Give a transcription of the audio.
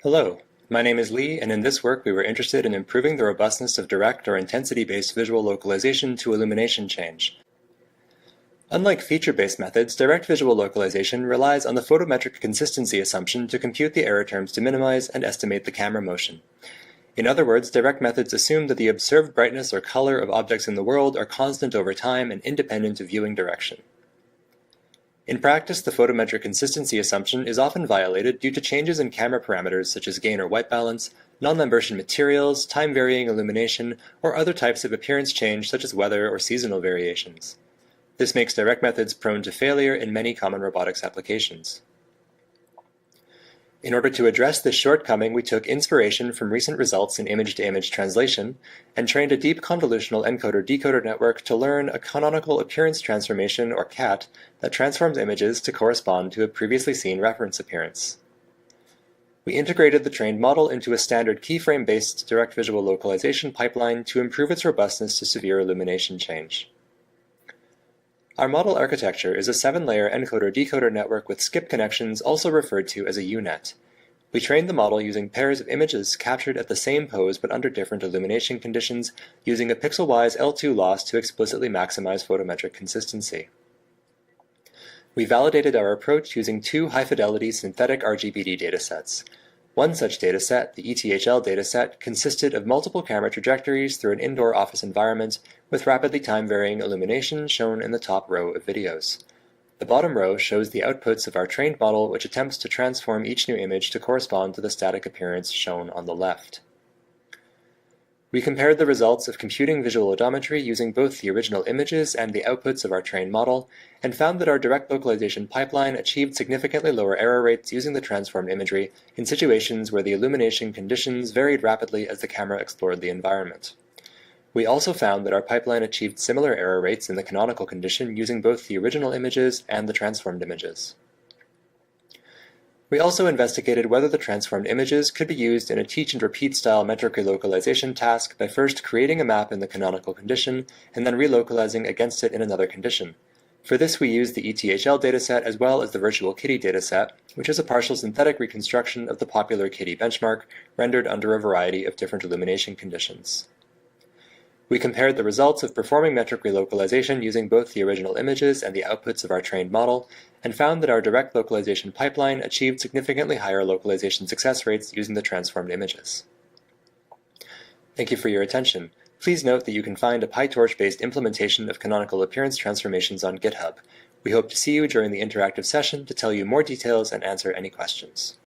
Hello, my name is Lee, and in this work we were interested in improving the robustness of direct or intensity-based visual localization to illumination change. Unlike feature-based methods, direct visual localization relies on the photometric consistency assumption to compute the error terms to minimize and estimate the camera motion. In other words, direct methods assume that the observed brightness or color of objects in the world are constant over time and independent of viewing direction. In practice, the photometric consistency assumption is often violated due to changes in camera parameters such as gain or white balance, non-Lambertian materials, time-varying illumination, or other types of appearance change such as weather or seasonal variations. This makes direct methods prone to failure in many common robotics applications. In order to address this shortcoming, we took inspiration from recent results in image-to-image translation and trained a deep convolutional encoder-decoder network to learn a canonical appearance transformation, or CAT, that transforms images to correspond to a previously seen reference appearance. We integrated the trained model into a standard keyframe-based direct visual localization pipeline to improve its robustness to severe illumination change. Our model architecture is a 7-layer encoder-decoder network with skip connections, also referred to as a U-net. We trained the model using pairs of images captured at the same pose but under different illumination conditions, using a pixel-wise L2 loss to explicitly maximize photometric consistency. We validated our approach using 2 high-fidelity synthetic RGB-D datasets. One such dataset, the ETHL dataset, consisted of multiple camera trajectories through an indoor office environment with rapidly time-varying illumination shown in the top row of videos. The bottom row shows the outputs of our trained model, which attempts to transform each new image to correspond to the static appearance shown on the left. We compared the results of computing visual odometry using both the original images and the outputs of our trained model, and found that our direct localization pipeline achieved significantly lower error rates using the transformed imagery in situations where the illumination conditions varied rapidly as the camera explored the environment. We also found that our pipeline achieved similar error rates in the canonical condition using both the original images and the transformed images. We also investigated whether the transformed images could be used in a teach-and-repeat style metric relocalization task by first creating a map in the canonical condition and then relocalizing against it in another condition. For this we used the ETHL dataset as well as the virtual kitty dataset, which is a partial synthetic reconstruction of the popular kitty benchmark rendered under a variety of different illumination conditions. We compared the results of performing metric relocalization using both the original images and the outputs of our trained model, and found that our direct localization pipeline achieved significantly higher localization success rates using the transformed images. Thank you for your attention. Please note that you can find a PyTorch-based implementation of canonical appearance transformations on GitHub. We hope to see you during the interactive session to tell you more details and answer any questions.